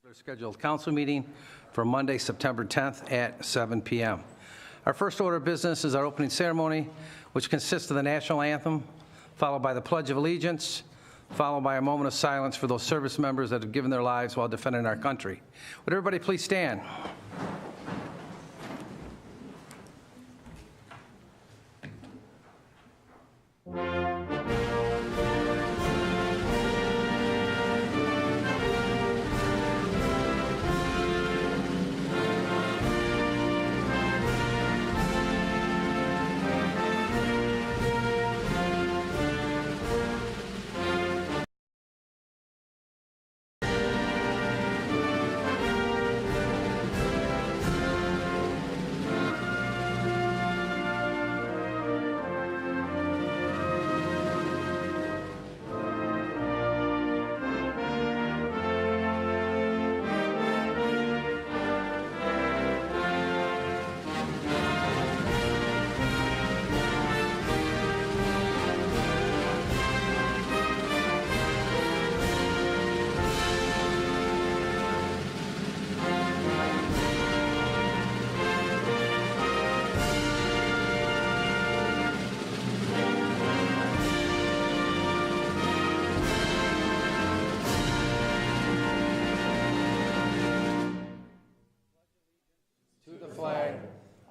Their scheduled council meeting for Monday, September 10th at 7 p.m. Our first order of business is our opening ceremony, which consists of the national anthem, followed by the Pledge of Allegiance, followed by a moment of silence for those service members that have given their lives while defending our country. Would everybody please stand?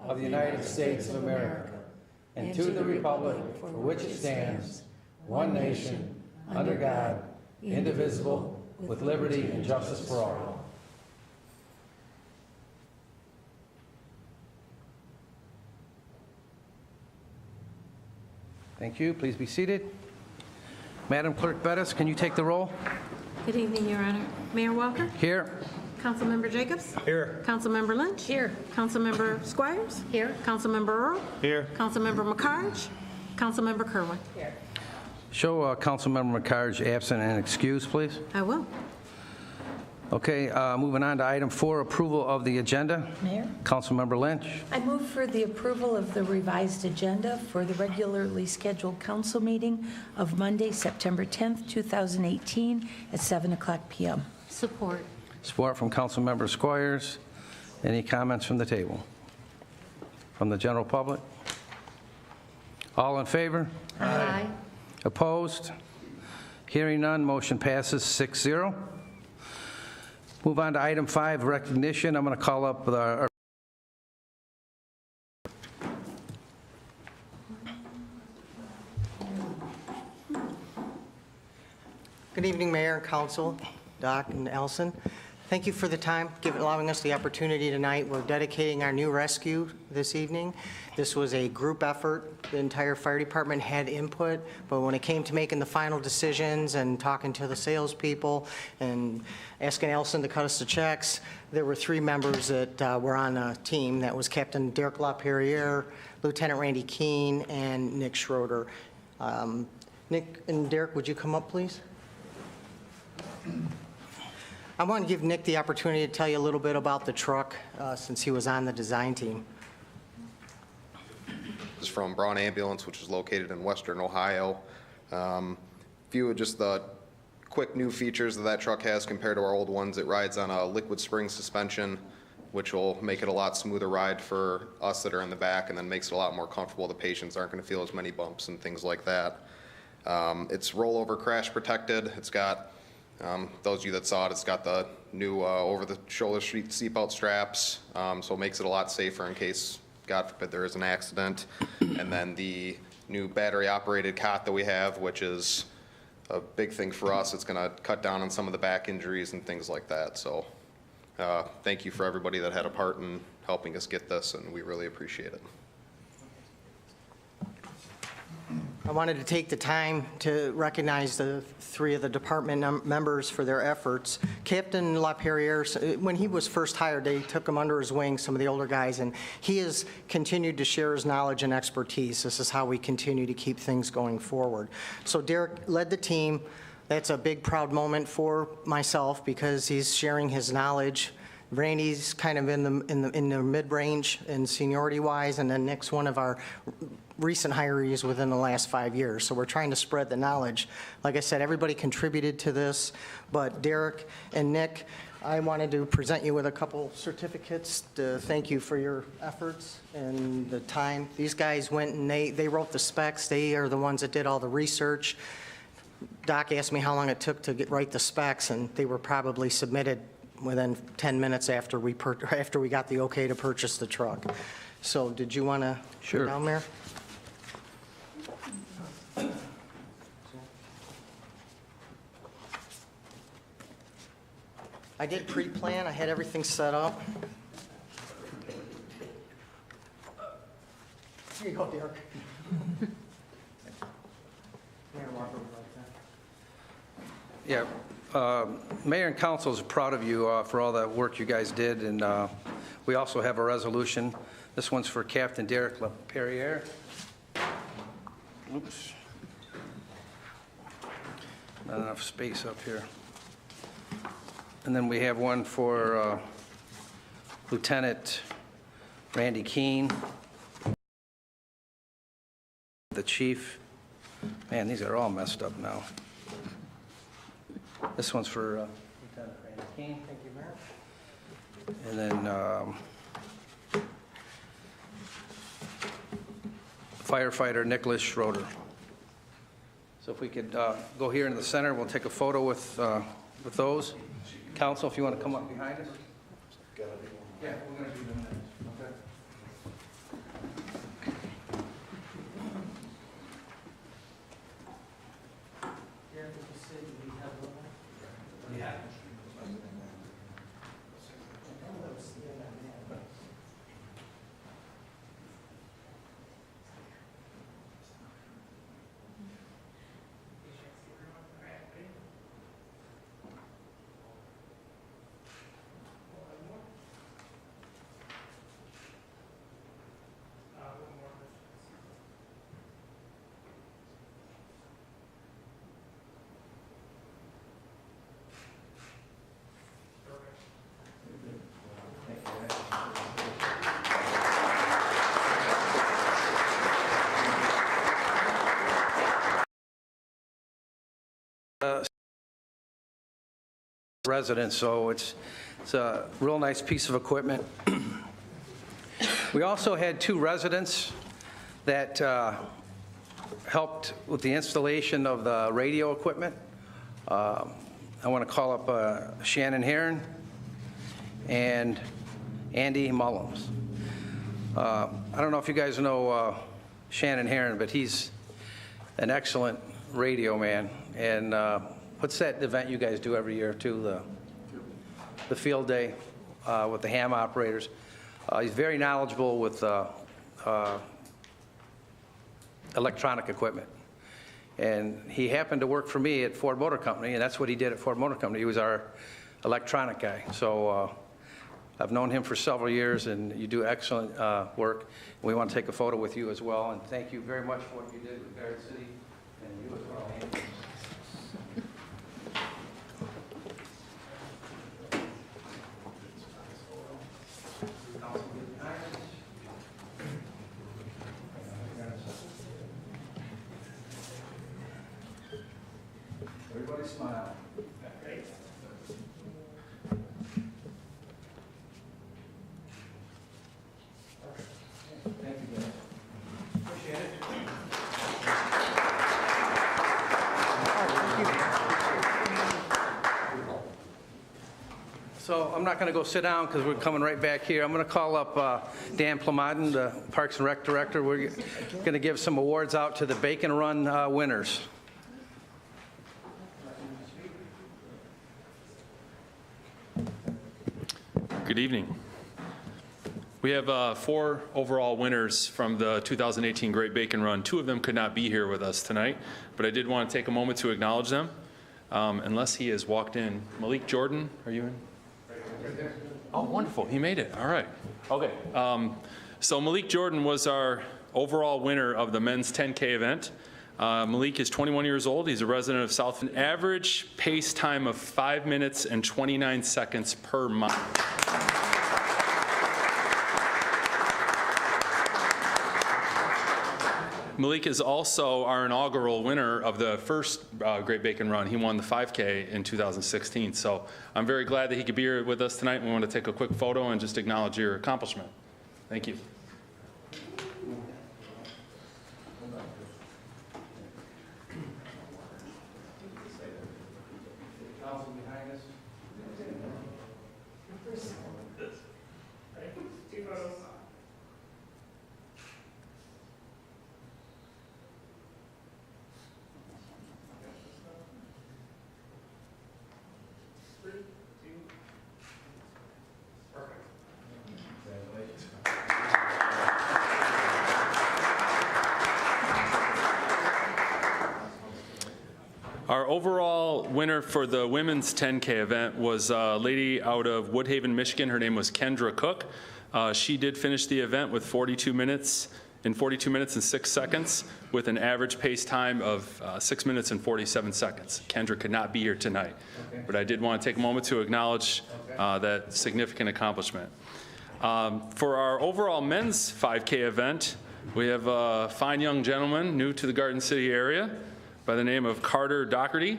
Of the United States of America, and to the republic for which it stands, one nation, under God, indivisible, with liberty and justice for all. Thank you. Please be seated. Madam Clerk Bettis, can you take the roll? Good evening, Your Honor. Mayor Walker? Here. Councilmember Jacobs? Here. Councilmember Lynch? Here. Councilmember Squires? Here. Councilmember Earl? Here. Councilmember McCarge? Councilmember Kerwin? Here. Show Councilmember McCarge absent and excused, please. I will. Okay, moving on to item 4, approval of the agenda. Mayor? Councilmember Lynch. I move for the approval of the revised agenda for the regularly scheduled council meeting of Monday, September 10th, 2018 at 7 o'clock p.m. Support. Support from Councilmember Squires. Any comments from the table? From the general public? All in favor? Aye. Opposed? Hearing none, motion passes 6-0. Move on to item 5, recognition. I'm going to call up our Good evening, Mayor and Council, Doc and Elson. Thank you for the time, allowing us the opportunity tonight. We're dedicating our new rescue this evening. This was a group effort. The entire fire department had input, but when it came to making the final decisions and talking to the salespeople and asking Elson to cut us the checks, there were 3 members that were on a team. That was Captain Derek LaPerriere, Lieutenant Randy Keene, and Nick Schroeder. Nick and Derek, would you come up, please? I want to give Nick the opportunity to tell you a little bit about the truck since he was on the design team. This is from Braun Ambulance, which is located in Western Ohio. Few of just the quick new features that truck has compared to our old ones. It rides on a liquid spring suspension, which will make it a lot smoother ride for us that are in the back, and then makes it a lot more comfortable. The patients aren't going to feel as many bumps and things like that. It's rollover crash protected. It's got those of you that saw it, it's got the new over-the-shoulder seatbelt straps, so it makes it a lot safer in case, God forbid, there is an accident. And then the new battery-operated cot that we have, which is a big thing for us. It's going to cut down on some of the back injuries and things like that. So thank you for everybody that had a part in helping us get this, and we really appreciate it. I wanted to take the time to recognize the 3 of the department members for their efforts. Captain LaPerriere, when he was first hired, they took him under his wing, some of the older guys, and he has continued to share his knowledge and expertise. This is how we continue to keep things going forward. So Derek led the team. That's a big, proud moment for myself because he's sharing his knowledge. Randy's kind of in the mid-range in seniority-wise, and then Nick's one of our recent hirees within the last 5 years. So we're trying to spread the knowledge. Like I said, everybody contributed to this, but Derek and Nick I wanted to present you with a couple certificates to thank you for your efforts and the time. These guys went and they wrote the specs. They are the ones that did all the research. Doc asked me how long it took to write the specs, and they were probably submitted within 10 minutes after we got the okay to purchase the truck. So did you want to Sure. go down there? I did pre-plan. I had everything set up. Here you go, Derek. Yeah, Mayor and Council is proud of you for all that work you guys did, and we also have a resolution. This one's for Captain Derek LaPerriere. Oops. Not enough space up here. And then we have one for Lieutenant Randy Keene, the chief. Man, these are all messed up now. This one's for Lieutenant Randy Keene. Thank you, Mayor. And then firefighter Nicholas Schroeder. So if we could go here in the center, we'll take a photo with those. Council, if you want to come up behind us. Yeah, we're going to do them next. Okay. Residents, so it's a real nice piece of equipment. We also had 2 residents that helped with the installation of the radio equipment. I want to call up Shannon Heron and Andy Mullins. I don't know if you guys know Shannon Heron, but he's an excellent radio man. And what's that event you guys do every year, too? The field day with the ham operators. He's very knowledgeable with electronic equipment. And he happened to work for me at Ford Motor Company, and that's what he did at Ford Motor Company. He was our electronic guy. So I've known him for several years, and you do excellent work. We want to take a photo with you as well, and thank you very much for what you did with Garrett City, and you as well, Andy. Everybody smile. Great. Thank you, guys. Appreciate it. So I'm not going to go sit down because we're coming right back here. I'm going to call up Dan Plamaden, the Parks and Rec Director. We're going to give some awards out to the Bacon Run winners. Good evening. We have 4 overall winners from the 2018 Great Bacon Run. 2 of them could not be here with us tonight, but I did want to take a moment to acknowledge them. Unless he has walked in. Malik Jordan, are you in? Right there. Oh, wonderful. He made it. All right. Okay. So Malik Jordan was our overall winner of the men's 10K event. Malik is 21 years old. He's a resident of South. An average pace time of 5 minutes and 29 seconds per mile. Malik is also our inaugural winner of the first Great Bacon Run. He won the 5K in 2016. So I'm very glad that he could be here with us tonight. We want to take a quick photo and just acknowledge your accomplishment. Thank you. Our overall winner for the women's 10K event was a lady out of Woodhaven, Michigan. Her name was Kendra Cook. She did finish the event with 42 minutes and 6 seconds with an average pace time of 6 minutes and 47 seconds. Kendra could not be here tonight, but I did want to take a moment to acknowledge that significant accomplishment. For our overall men's 5K event, we have a fine young gentleman new to the Garden City area by the name of Carter Doherty.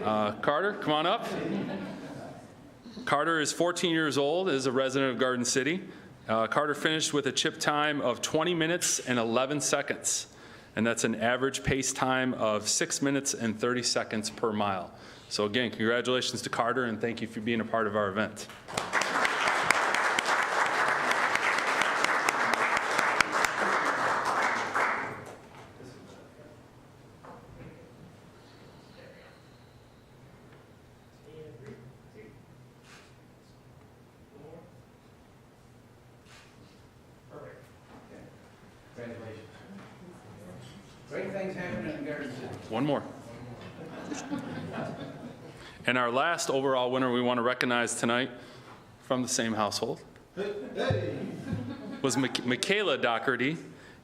Carter, come on up. Carter is 14 years old, is a resident of Garden City. Carter finished with a chip time of 20 minutes and 11 seconds, and that's an average pace time of 6 minutes and 30 seconds per mile. So again, congratulations to Carter, and thank you for being a part of our event. Congratulations. Great things happening in Garden City. One more. And our last overall winner we want to recognize tonight from the same household was Michaela Doherty.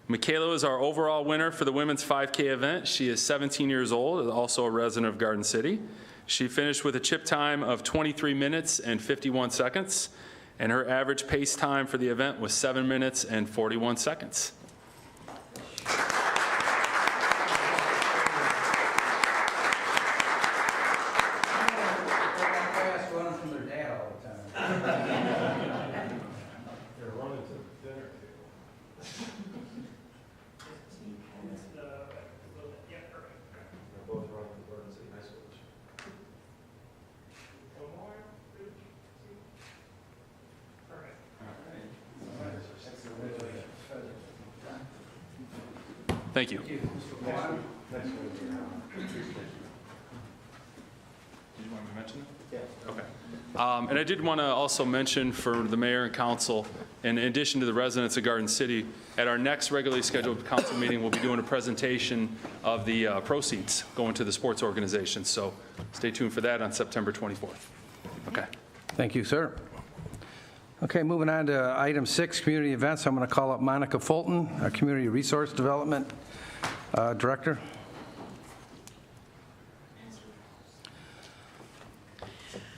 Michaela is our overall winner for the women's 5K event. She is 17 years old, also a resident of Garden City. She finished with a chip time of 23 minutes and 51 seconds, and her average pace time for the event was 7 minutes and 41 seconds. Thank you. Did you want me to mention that? Yeah. Okay. And I did want to also mention for the mayor and council, in addition to the residents of Garden City, at our next regularly scheduled council meeting, we'll be doing a presentation of the proceeds going to the sports organization. So stay tuned for that on September 24th. Okay. Thank you, sir. Okay, moving on to item 6, community events. I'm going to call up Monica Fulton, our Community Resource Development Director.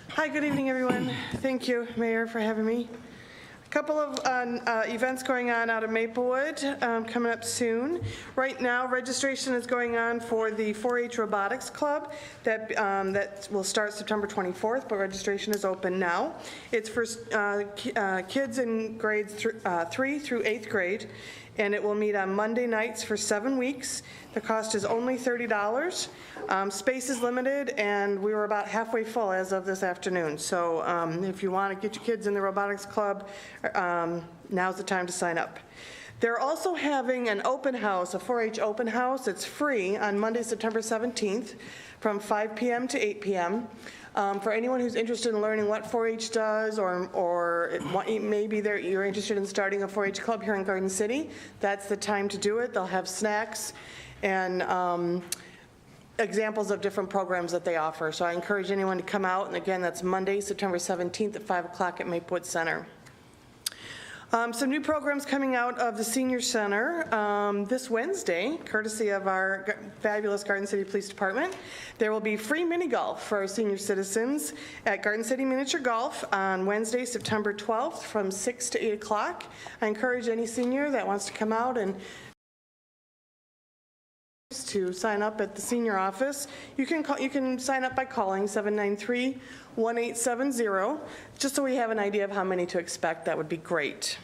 Hi, good evening, everyone. Thank you, Mayor, for having me. A couple of events going on out of Maplewood coming up soon. Right now, registration is going on for the 4-H Robotics Club that will start September 24th, but registration is open now. It's for kids in grades 3 through 8th grade, and it will meet on Monday nights for 7 weeks. The cost is only $30. Space is limited, and we were about halfway full as of this afternoon. So if you want to get your kids in the robotics club, now's the time to sign up. They're also having an open house, a 4-H open house. It's free on Monday, September 17th from 5 p.m. to 8 p.m. For anyone who's interested in learning what 4-H does, or maybe you're interested in starting a 4-H club here in Garden City, that's the time to do it. They'll have snacks and examples of different programs that they offer. So I encourage anyone to come out, and again, that's Monday, September 17th at 5 o'clock at Maplewood Center. Some new programs coming out of the Senior Center this Wednesday, courtesy of our fabulous Garden City Police Department. There will be free mini golf for our senior citizens at Garden City Miniature Golf on Wednesday, September 12th from 6 to 8 o'clock. I encourage any senior that wants to come out and to sign up at the senior office. You can sign up by calling 793-1870, just so we have an idea of how many to expect. That would be great.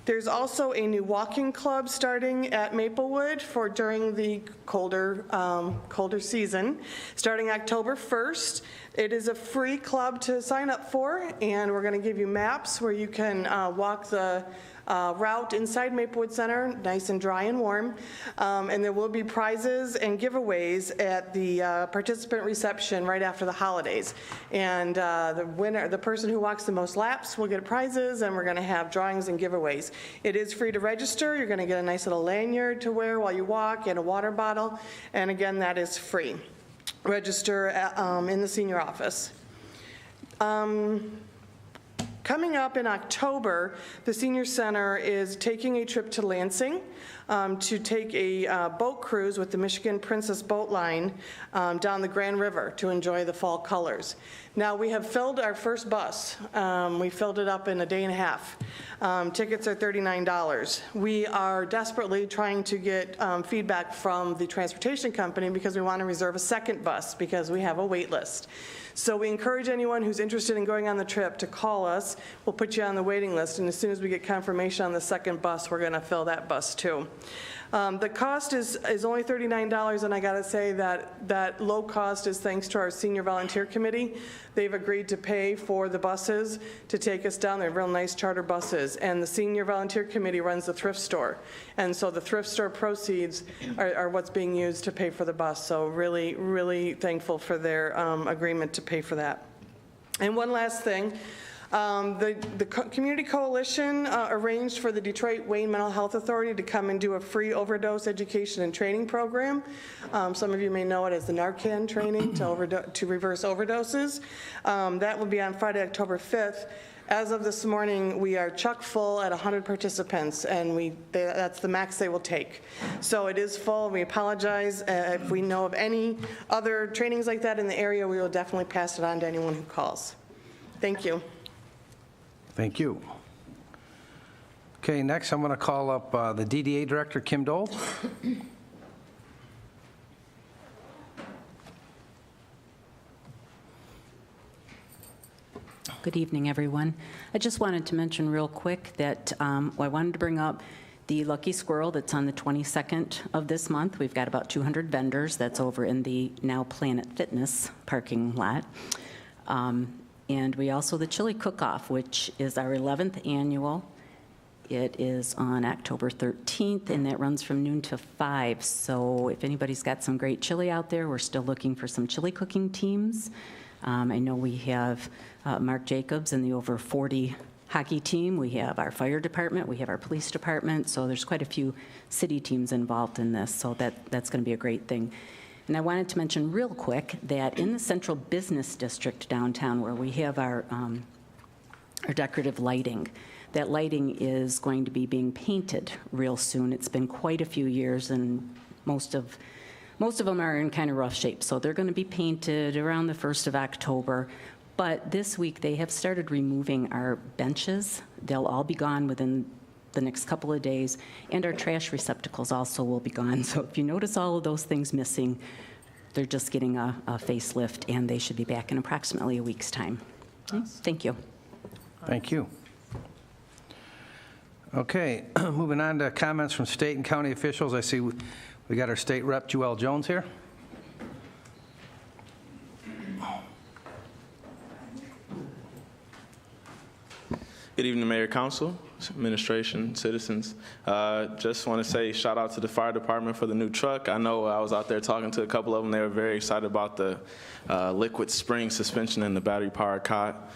There's also a new walking club starting at Maplewood for during the colder season, starting October 1st. It is a free club to sign up for, and we're going to give you maps where you can walk the route inside Maplewood Center, nice and dry and warm. And there will be prizes and giveaways at the participant reception right after the holidays. And the person who walks the most laps will get prizes, and we're going to have drawings and giveaways. It is free to register. You're going to get a nice little lanyard to wear while you walk and a water bottle. And again, that is free. Register in the senior office. Coming up in October, the Senior Center is taking a trip to Lansing to take a boat cruise with the Michigan Princess Boat Line down the Grand River to enjoy the fall colors. Now, we have filled our first bus. We filled it up in a day and a half. Tickets are $39. We are desperately trying to get feedback from the transportation company because we want to reserve a second bus because we have a wait list. So we encourage anyone who's interested in going on the trip to call us. We'll put you on the waiting list, and as soon as we get confirmation on the second bus, we're going to fill that bus too. The cost is only $39, and I got to say that low cost is thanks to our Senior Volunteer Committee. They've agreed to pay for the buses to take us down. They're real nice charter buses, and the Senior Volunteer Committee runs the thrift store. And so the thrift store proceeds are what's being used to pay for the bus. So really, really thankful for their agreement to pay for that. And one last thing. The Community Coalition arranged for the Detroit Wayne Mental Health Authority to come and do a free overdose education and training program. Some of you may know it as the Narcan training to reverse overdoses. That will be on Friday, October 5th. As of this morning, we are chock full at 100 participants, and that's the max they will take. So it is full. We apologize. If we know of any other trainings like that in the area, we will definitely pass it on to anyone who calls. Thank you. Thank you. Okay, next I'm going to call up the DDA Director, Kim Dole. Good evening, everyone. I just wanted to mention real quick that I wanted to bring up the Lucky Squirrel that's on the 22nd of this month. We've got about 200 vendors. That's over in the now Planet Fitness parking lot. And we also, the Chili Cook-Off, which is our 11th annual. It is on October 13th, and that runs from noon to 5. So if anybody's got some great chili out there, we're still looking for some chili cooking teams. I know we have Mark Jacobs and the over 40 hockey team. We have our fire department. We have our police department. So there's quite a few city teams involved in this. So that's going to be a great thing. And I wanted to mention real quick that in the Central Business District downtown, where we have our decorative lighting, that lighting is going to be being painted real soon. It's been quite a few years, and most of them are in kind of rough shape. So they're going to be painted around the 1st of October. But this week, they have started removing our benches. They'll all be gone within the next couple of days, and our trash receptacles also will be gone. So if you notice all of those things missing, they're just getting a facelift, and they should be back in approximately a week's time. Thank you. Thank you. Okay, moving on to comments from state and county officials. I see we got our state rep, Joelle Jones, here. Good evening, Mayor, Council, administration, citizens. Just want to say shout out to the fire department for the new truck. I know I was out there talking to a couple of them. They were very excited about the liquid spring suspension and the battery-powered cot.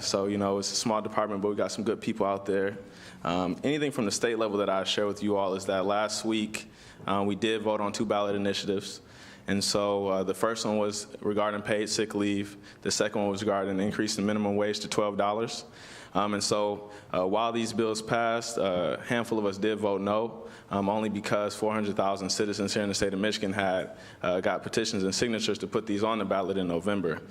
So, you know, it's a small department, but we got some good people out there. Anything from the state level that I share with you all is that last week we did vote on 2 ballot initiatives. And so the first one was regarding paid sick leave. The second one was regarding an increase in minimum wage to $12. And so while these bills passed, a handful of us did vote no, only because 400,000 citizens here in the state of Michigan had got petitions and signatures to put these on the ballot in November.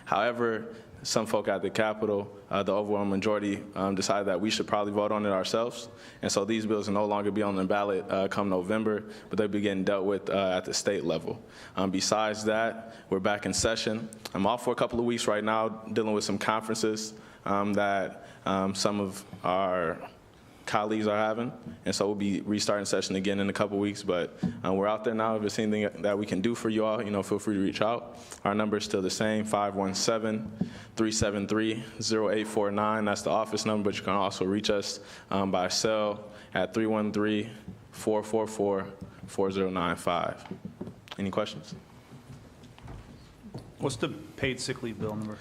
However, some folk at the Capitol, the overwhelming majority decided that we should probably vote on it ourselves. And so these bills will no longer be on the ballot come November, but they'll be getting dealt with at the state level. Besides that, we're back in session. I'm off for a couple of weeks right now dealing with some conferences that some of our colleagues are having, and so we'll be restarting session again in a couple weeks, but we're out there now. If there's anything that we can do for you all, feel free to reach out. Our number is still the same, 517-373-0849. That's the office number, but you can also reach us by cell at 313-444-4095. Any questions? What's the paid sick leave bill number?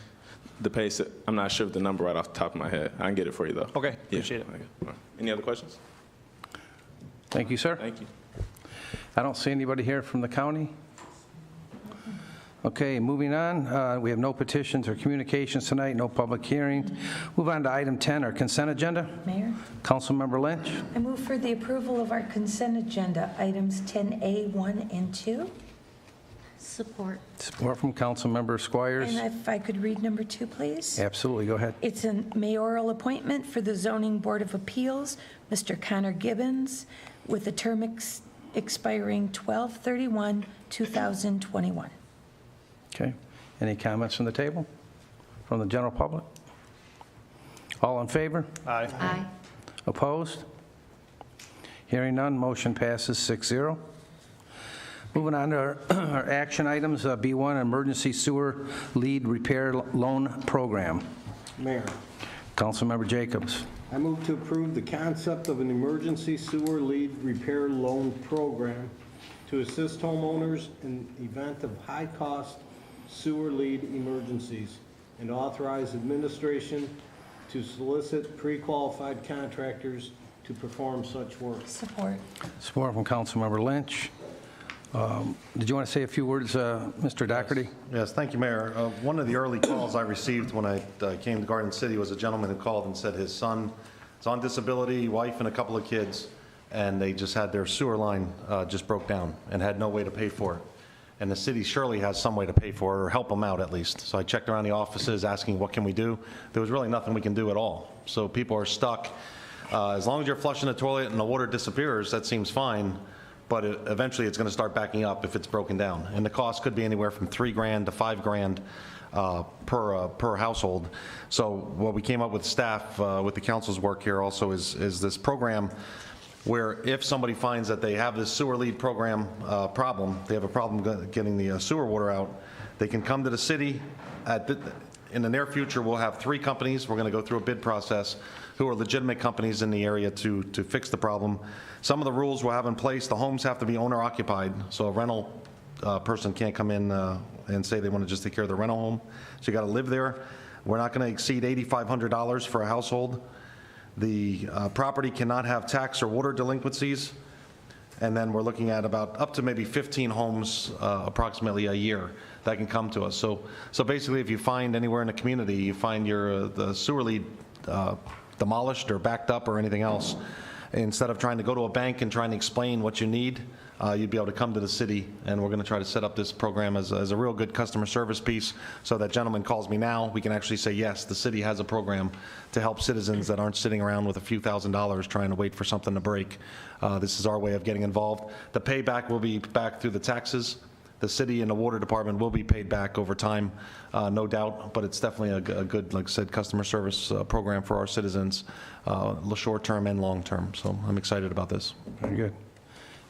The pace, I'm not sure of the number right off the top of my head. I can get it for you, though. Okay, appreciate it. All right. Any other questions? Thank you, sir. Thank you. I don't see anybody here from the county. Okay, moving on. We have no petitions or communications tonight, no public hearings. Move on to item 10, our consent agenda. Mayor, Councilmember Lynch. I move for the approval of our consent agenda, items 10A, 1, and 2. Support. Support from Councilmember Squires. And if I could read number 2, please. Absolutely, go ahead. It's a mayoral appointment for the Zoning Board of Appeals, Mr. Connor Gibbons, with a term expiring 12/31/2021. Okay. Any comments from the table? From the general public? All in favor? Aye. Aye. Opposed? Hearing none, motion passes 6-0. Moving on to our action items, B1, Emergency Sewer Lead Repair Loan Program. Mayor, Councilmember Jacobs. I move to approve the concept of an emergency sewer lead repair loan program to assist homeowners in event of high-cost sewer lead emergencies and authorize administration to solicit pre-qualified contractors to perform such work. Support. Support from Councilmember Lynch. Did you want to say a few words, Mr. Doherty? Yes, thank you, Mayor. One of the early calls I received when I came to Garden City was a gentleman who called and said his son is on disability, wife and a couple of kids, and they just had their sewer line just broke down and had no way to pay for it. And the city surely has some way to pay for it or help them out at least. So I checked around the offices asking what can we do. There was really nothing we can do at all. So people are stuck. As long as you're flushing the toilet and the water disappears, that seems fine. But eventually it's going to start backing up if it's broken down. And the cost could be anywhere from $3,000 to $5,000 per household. So what we came up with staff, with the council's work here also is this program where if somebody finds that they have this sewer lead program problem, they have a problem getting the sewer water out, they can come to the city. In the near future, we'll have 3 companies. We're going to go through a bid process who are legitimate companies in the area to fix the problem. Some of the rules we'll have in place, the homes have to be owner occupied, so a rental person can't come in and say they want to just take care of the rental home. So you got to live there. We're not going to exceed $8,500 for a household. The property cannot have tax or water delinquencies. And then we're looking at about up to maybe 15 homes approximately a year that can come to us. So basically, if you find anywhere in the community, you find the sewer lead demolished or backed up or anything else, instead of trying to go to a bank and trying to explain what you need, you'd be able to come to the city, and we're going to try to set up this program as a real good customer service piece. So that gentleman calls me now, we can actually say, yes, the city has a program to help citizens that aren't sitting around with a few $1,000s trying to wait for something to break. This is our way of getting involved. The payback will be back through the taxes. The city and the water department will be paid back over time, no doubt, but it's definitely a good, like I said, customer service program for our citizens, short-term and long-term. So I'm excited about this. Very good.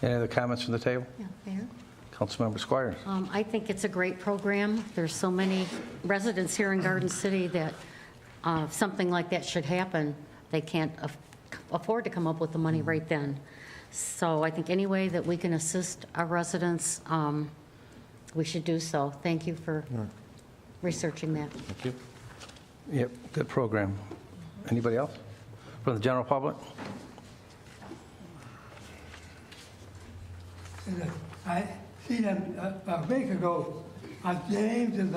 Any other comments from the table? Yeah, Mayor? Councilmember Squires. I think it's a great program. There's so many residents here in Garden City that if something like that should happen, they can't afford to come up with the money right then. So I think any way that we can assist our residents, we should do so. Thank you for researching that. Thank you. Yep, good program. Anybody else? From the general public? I seen them a week ago on James and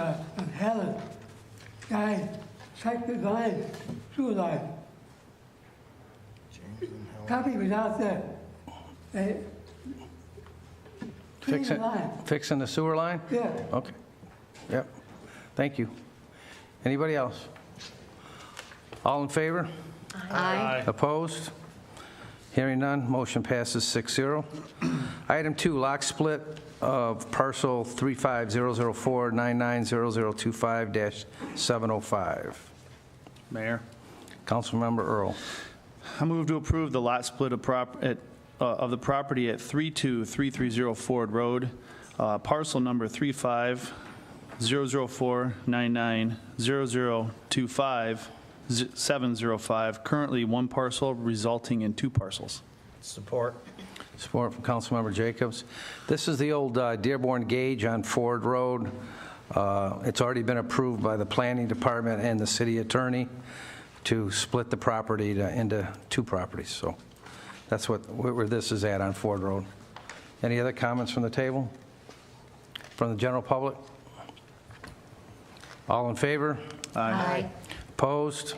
Helen. Guy checked the line, sewer line. Copy was out there. They cleaned the line. Fixing the sewer line? Yeah. Okay. Yep. Thank you. Anybody else? All in favor? Aye. Opposed? Hearing none, motion passes 6-0. Item 2, lock split of parcel 35004990025-705. Mayor, Councilmember Earl. I move to approve the lot split of the property at 323330 Ford Road, parcel number 35004990025-705, currently one parcel resulting in two parcels. Support. Support from Councilmember Jacobs. This is the old Dearborn Gauge on Ford Road. It's already been approved by the Planning Department and the city attorney to split the property into two properties. So that's where this is at on Ford Road. Any other comments from the table? From the general public? All in favor? Aye. Opposed?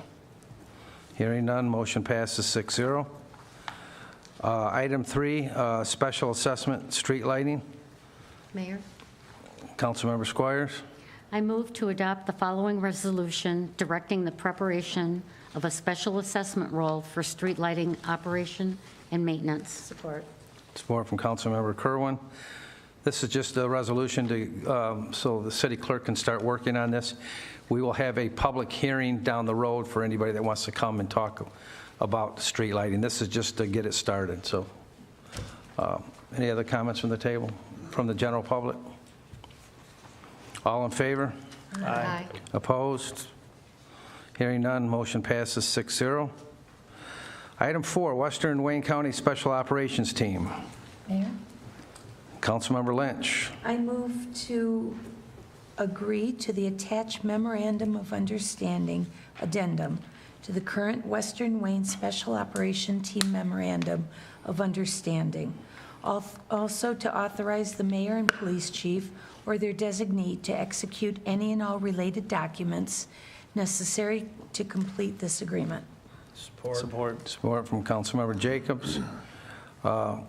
Hearing none, motion passes 6-0. Item 3, special assessment street lighting. Mayor? Councilmember Squires. I move to adopt the following resolution directing the preparation of a special assessment roll for street lighting operation and maintenance. Support. Support from Councilmember Kerwin. This is just a resolution to, so the city clerk can start working on this. We will have a public hearing down the road for anybody that wants to come and talk about street lighting. This is just to get it started. So any other comments from the table, from the general public? All in favor? Aye. Opposed? Hearing none, motion passes 6-0. Item 4, Western Wayne County Special Operations Team. Mayor? Councilmember Lynch. I move to agree to the attached memorandum of understanding addendum to the current Western Wayne Special Operation Team memorandum of understanding. Also to authorize the mayor and police chief or their designee to execute any and all related documents necessary to complete this agreement. Support. Support from Councilmember Jacobs. I'm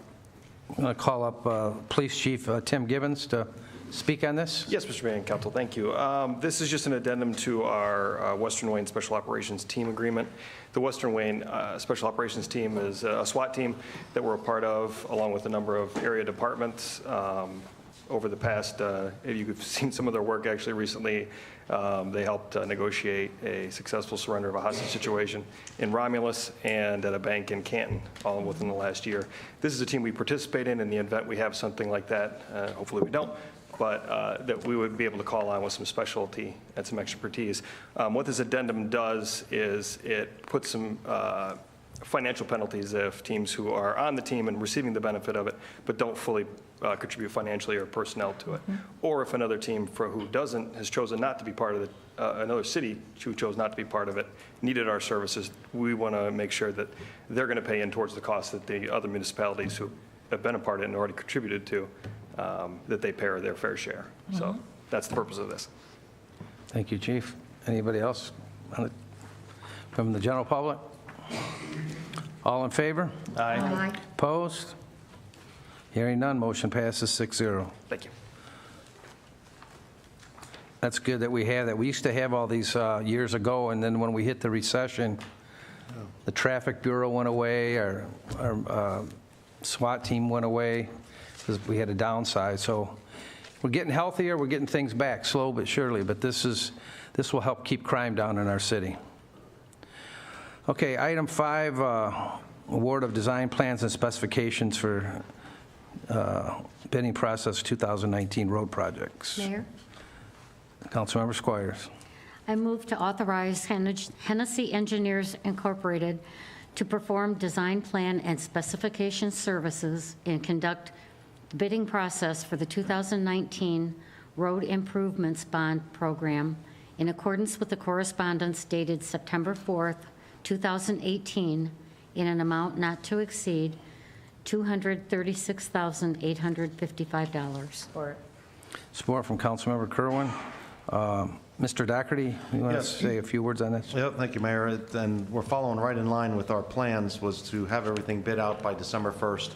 going to call up Police Chief Tim Gibbons to speak on this. Yes, Mr. Mayor and Council, thank you. This is just an addendum to our Western Wayne Special Operations Team agreement. The Western Wayne Special Operations Team is a SWAT team that we're a part of, along with a number of area departments. Over the past, you've seen some of their work actually recently. They helped negotiate a successful surrender of a hostage situation in Romulus and at a bank in Canton, all within the last year. This is a team we participate in the event we have something like that. Hopefully we don't, but that we would be able to call on with some specialty and some expertise. What this addendum does is it puts some financial penalties if teams who are on the team and receiving the benefit of it, but don't fully contribute financially or personnel to it. Or if another team who has chosen not to be part of it, another city who chose not to be part of it, needed our services, we want to make sure that they're going to pay in towards the cost that the other municipalities who have been a part of it and already contributed to, that they pay their fair share. So that's the purpose of this. Thank you, Chief. Anybody else from the general public? All in favor? Aye. Opposed? Hearing none, motion passes 6-0. Thank you. That's good that we have that. We used to have all these years ago, and then when we hit the recession, the Traffic Bureau went away, our SWAT team went away, because we had to downsize. So we're getting healthier, we're getting things back, slow but surely, but this will help keep crime down in our city. Okay, item 5, award of design plans and specifications for bidding process 2019 road projects. Mayor? Councilmember Squires. I move to authorize Hennessy Engineers Incorporated to perform design plan and specification services and conduct the bidding process for the 2019 Road Improvements Bond Program in accordance with the correspondence dated September 4th, 2018, in an amount not to exceed $236,855. Support. Support from Councilmember Kerwin. Mr. Doherty, you want Yes. to say a few words on this? Yep, thank you, Mayor. And we're following right in line with our plans was to have everything bid out by December 1st.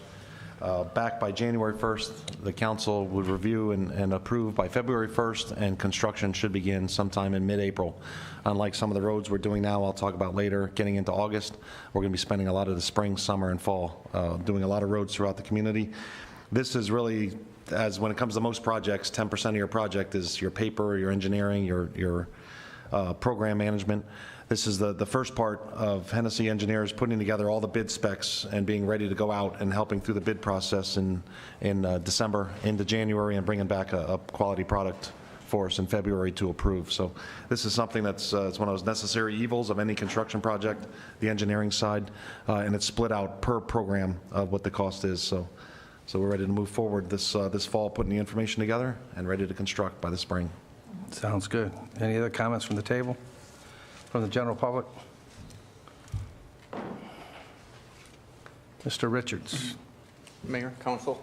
back by January 1st. The council would review and approve by February 1st, and construction should begin sometime in mid-April. Unlike some of the roads we're doing now, I'll talk about later, getting into August, we're going to be spending a lot of the spring, summer, and fall doing a lot of roads throughout the community. This is really, as when it comes to most projects, 10% of your project is your paper, your engineering, your program management. This is the first part of Hennessy engineers putting together all the bid specs and being ready to go out and helping through the bid process in December into January and bringing back a quality product for us in February to approve. So this is something that's it's one of those necessary evils of any construction project, the engineering side, and it's split out per program of what the cost is. So we're ready to move forward this fall, putting the information together and ready to construct by the spring. Sounds good. Any other comments from the table? From the general public? Mr. Richards. Mayor, Council,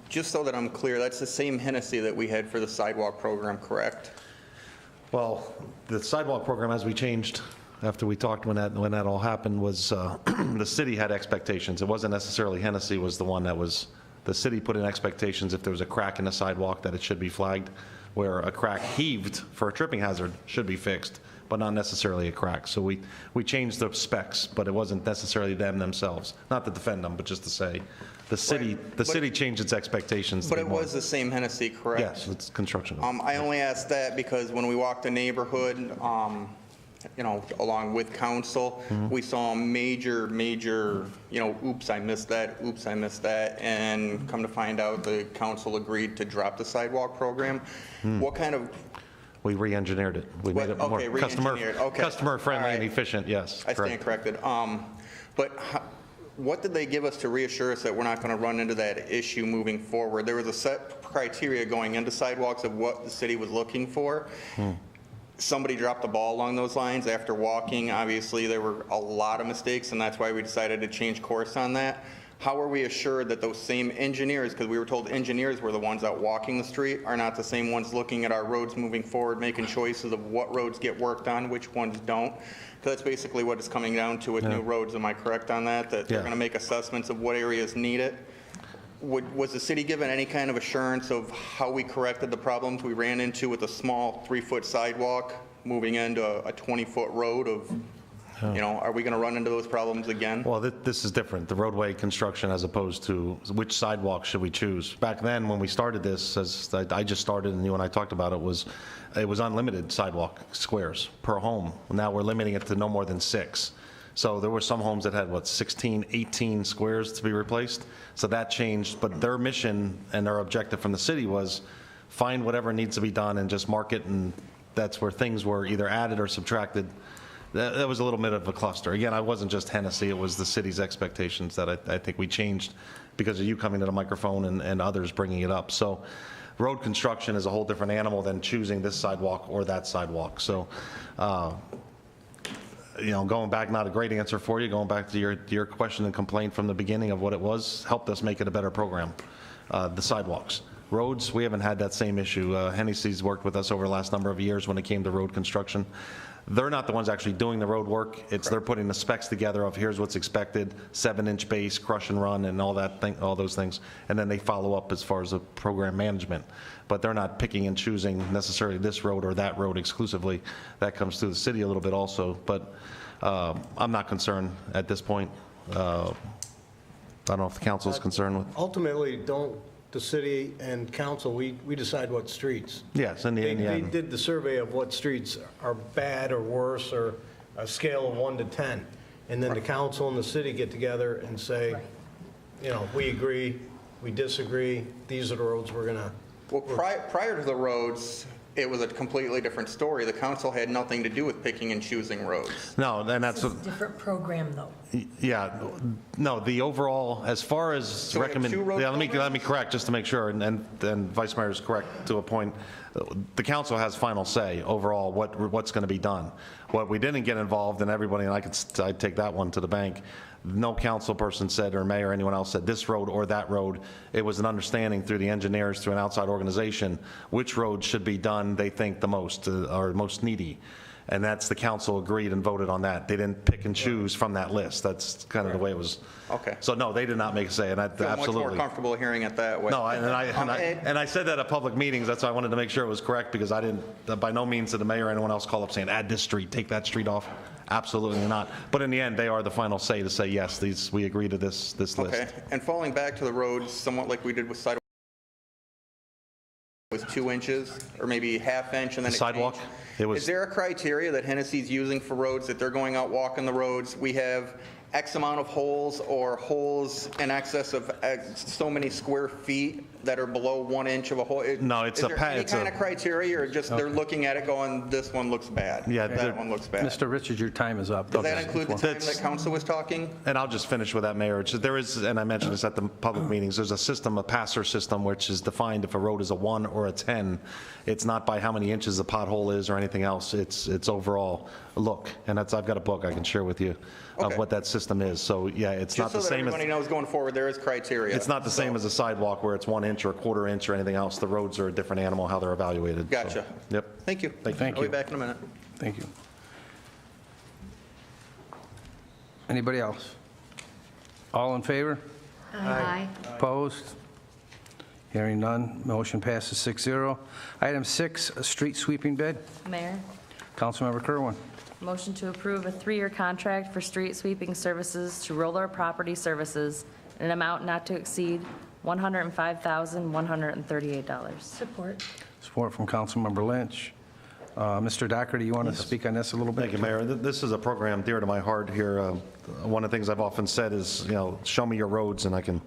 just so that I'm clear, that's the same Hennessy that we had for the sidewalk program, correct? Well, the sidewalk program, as we changed after we talked when that all happened, was the city had expectations. It wasn't necessarily Hennessy was the one that was, the city put in expectations if there was a crack in the sidewalk that it should be flagged, where a crack heaved for a tripping hazard should be fixed, but not necessarily a crack. So we changed the specs, but it wasn't necessarily them themselves. Not to defend them, but just to say the city changed its expectations. But it was the same Hennessy, correct? Yes, it's construction. I only asked that because when we walked the neighborhood, you know, along with council, we saw major, you know, oops, I missed that, and come to find out the council agreed to drop the sidewalk program. What kind of... We re-engineered it. We made it more customer friendly and efficient, yes. I stand corrected. But what did they give us to reassure us that we're not going to run into that issue moving forward? There was a set criteria going into sidewalks of what the city was looking for. Somebody dropped the ball along those lines after walking. Obviously, there were a lot of mistakes, and that's why we decided to change course on that. How are we assured that those same engineers, because we were told engineers were the ones out walking the street, are not the same ones looking at our roads moving forward, making choices of what roads get worked on, which ones don't? Because that's basically what it's coming down to with new roads. Am I correct on that? That they're going to make assessments of what areas need it? Was the city given any kind of assurance of how we corrected the problems we ran into with a small 3-foot sidewalk moving into a 20-foot road of... You know, are we going to run into those problems again? Well, this is different, the roadway construction as opposed to which sidewalk should we choose. Back then, when we started this, as I just started and you and I talked about it was unlimited sidewalk squares per home. Now we're limiting it to no more than 6. So there were some homes that had, 16, 18 squares to be replaced. So that changed, but their mission and their objective from the city was find whatever needs to be done and just mark it, and that's where things were either added or subtracted. That was a little bit of a cluster. Again, I wasn't just Hennessy, it was the city's expectations that I think we changed because of you coming to the microphone and others bringing it up. So road construction is a whole different animal than choosing this sidewalk or that sidewalk. So, you know, going back, not a great answer for you, going back to your question and complaint from the beginning of what it was, helped us make it a better program, the sidewalks. Roads, we haven't had that same issue. Hennessy's worked with us over the last number of years when it came to road construction. They're not the ones actually doing the road work. They're putting the specs together of here's what's expected, 7-inch base, crush and run, and all those things, and then they follow up as far as the program management. But they're not picking and choosing necessarily this road or that road exclusively. That comes through the city a little bit also. But I'm not concerned at this point. I don't know if the council is concerned with. Ultimately, don't the city and council, we decide what streets. Yes, in the end. They did the survey of what streets are bad or worse, or a scale of 1 to 10. And then the council and the city get together and say, you know, we agree, we disagree, these are the roads we're going to... Well, prior to the roads, it was a completely different story. The council had nothing to do with picking and choosing roads. No, and that's It's a different program, though. Yeah, no, the overall, as far as let me correct just to make sure, and Vice Mayor is correct to a point. The council has final say overall what's going to be done. What we didn't get involved in, everybody, and I'd take that one to the bank. No council person said, or mayor or anyone else said this road or that road. It was an understanding through the engineers, through an outside organization, which roads should be done they think the most, are most needy. And that's, the council agreed and voted on that. They didn't pick and choose from that list. That's kind of the way it was. Okay. So no, they did not make a say, and I Feel absolutely. much more comfortable hearing it that way. No, and I said that at public meetings, that's why I wanted to make sure it was correct, because I didn't, by no means did the mayor or anyone else call up saying, add this street, take that street off. Absolutely not. But in the end, they are the final say to say, yes, we agree to this list. Okay, and falling back to the roads, somewhat like we did with sidewalk, was 2 inches, or maybe ½ inch, and then The it sidewalk? changed. It was- Is there a criteria that Hennessy's using for roads, that they're going out walking the roads? We have X amount of holes, or holes in excess of so many square feet that are below 1 inch of a hole? No, it's Is a there pa- any it's a- kind of criteria, or just they're looking at it going, this one looks bad? Yeah, That one looks bad. Mr. Richards, your time is up. Does that include the time That's- that council was talking? And I'll just finish with that, Mayor. There is, and I mentioned this at the public meetings, there's a system, a passer system, which is defined if a road is a 1 or a 10. It's not by how many inches a pothole is or anything else. It's overall look. And I've got a book I can share with you of Okay. what that system is. So yeah, it's not Just so the that same as. everybody knows going forward, there is criteria. It's not the same as a sidewalk where it's 1 inch or a quarter inch or anything else. The roads are a different animal, how they're evaluated. So, Gotcha. Yep. Thank you. Thank I'll be you. back in a minute. Thank you. Anybody else? All in favor? Aye. Opposed? Hearing none, motion passes 6-0. Item 6, a street sweeping bid. Mayor, Councilmember Kerwin. motion to approve a 3-year contract for street sweeping services to Roller Property Services in an amount not to exceed $105,138. Support. Support from Councilmember Lynch. Mr. Docker, do you want to speak on this a little bit? Thank you, Mayor. This is a program dear to my heart here. One of the things I've often said is, show me your roads and I can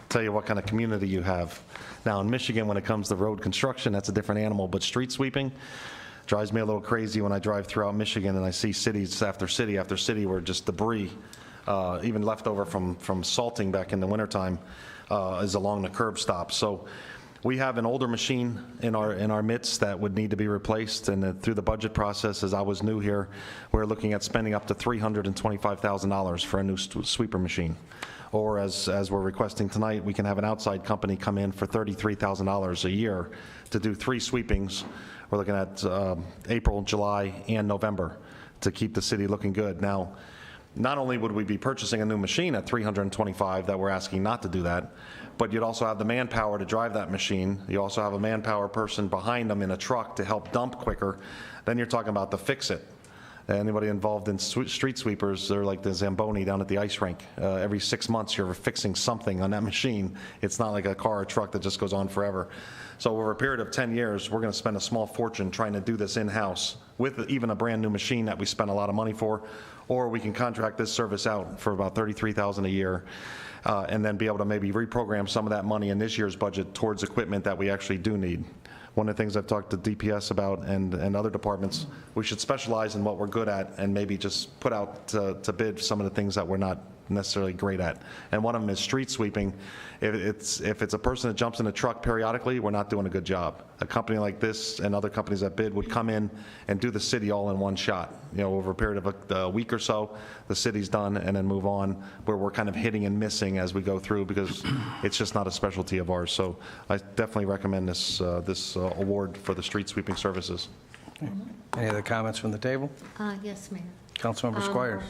tell you what kind of community you have. Now, in Michigan, when it comes to road construction, that's a different animal, but street sweeping drives me a little crazy when I drive throughout Michigan and I see cities after city after city where just debris, even left over from salting back in the wintertime, is along the curb stop. So we have an older machine in our midst that would need to be replaced, and through the budget process, as I was new here, we're looking at spending up to $325,000 for a new sweeper machine. Or as we're requesting tonight, we can have an outside company come in for $33,000 a year to do 3 sweepings. We're looking at April, July, and November to keep the city looking good. Now, not only would we be purchasing a new machine at $325,000 that we're asking not to do that, but you'd also have the manpower to drive that machine. You also have a manpower person behind them in a truck to help dump quicker. Then you're talking about the fix-it. Anybody involved in street sweepers, they're like the Zamboni down at the ice rink. Every 6 months, you're fixing something on that machine. It's not like a car or truck that just goes on forever. So over a period of 10 years, we're going to spend a small fortune trying to do this in-house with even a brand-new machine that we spend a lot of money for, or we can contract this service out for about $33,000 a year, and then be able to maybe reprogram some of that money in this year's budget towards equipment that we actually do need. One of the things I've talked to DPS about and other departments, we should specialize in what we're good at and maybe just put out to bid some of the things that we're not necessarily great at. And one of them is street sweeping. If it's a person that jumps in a truck periodically, we're not doing a good job. A company like this and other companies that bid would come in and do the city all in one shot. Over a period of a week or so, the city's done, and then move on, where we're kind of hitting and missing as we go through, because it's just not a specialty of ours. So I definitely recommend this award for the street sweeping services. Any other comments from the table? Yes, Mayor. Councilmember Squires.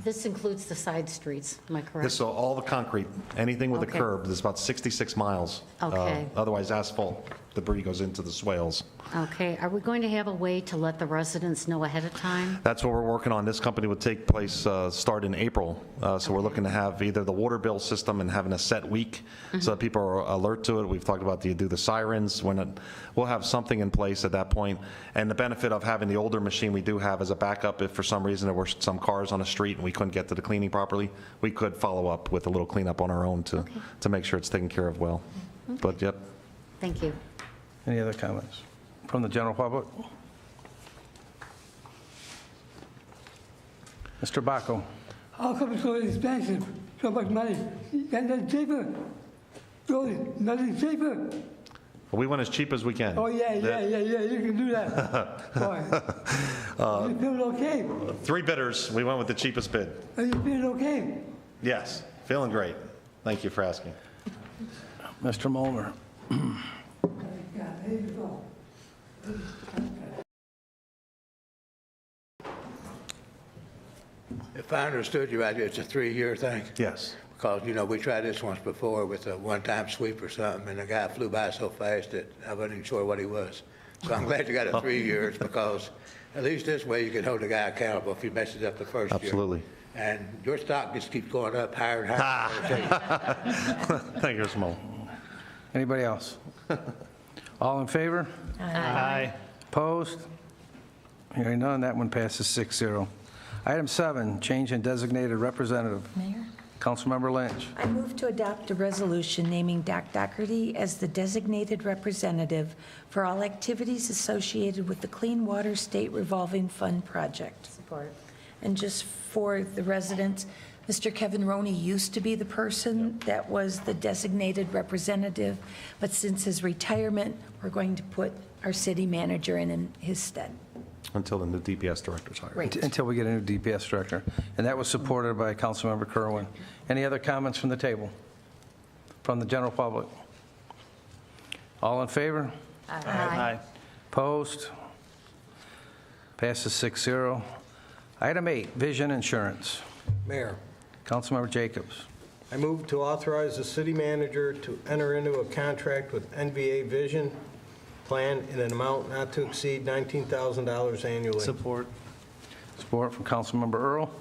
This includes the side streets, am I correct? This is all the concrete, anything with a Okay. curb, there's about 66 miles. Okay. Otherwise asphalt debris goes into the swales. Okay, are we going to have a way to let the residents know ahead of time? That's what we're working on. This company would take place, start in April. So we're looking to have either the water bill system and having a set week so that people are alert to it. We've talked about do the sirens. We'll have something in place at that point. And the benefit of having the older machine we do have as a backup, if for some reason there were some cars on the street and we couldn't get to the cleaning properly, we could follow up with a little cleanup on our own to make sure it's taken care of well. But yep. Thank you. Any other comments from the general public? Mr. Baco. How come it's so expensive, so much money? Get nothing cheaper. Really, nothing cheaper. We went as cheap as we can. Oh, yeah, you can do that. Boy. You feeling okay? 3 bidders, we went with the cheapest bid. Are you feeling okay? Yes, feeling great. Thank you for asking. Mr. Molnar. Yeah, there you go. If I understood you right, it's a 3-year thing? Yes. Because, you know, we tried this once before with a one-time sweep or something, and the guy flew by so fast that I wasn't even sure what he was. So I'm glad you got it 3 years, because at least this way you can hold the guy accountable if he messes up the first year. Absolutely. And your stock just keeps going up higher and higher. Thank you, Mr. Mullin. Anybody else? All in favor? Aye. Opposed? Hearing none, that one passes 6-0. Item 7, change in designated representative. Mayor? Councilmember Lynch. I move to adopt a resolution naming Doc Doherty as the designated representative for all activities associated with the Clean Water State Revolving Fund project. Support. And just for the residents, Mr. Kevin Roney used to be the person that was the designated representative, but since his retirement, we're going to put our city manager in his stead. Until the new DPS director's hired. Right. Until we get a new DPS director. And that was supported by Councilmember Kerwin. Any other comments from the table? From the general public? All in favor? Aye. Opposed? Passes 6-0. Item 8, vision insurance. Mayor, Councilmember Jacobs. I move to authorize the city manager to enter into a contract with NVA Vision Plan in an amount not to exceed $19,000 annually. Support. Support from Councilmember Earl.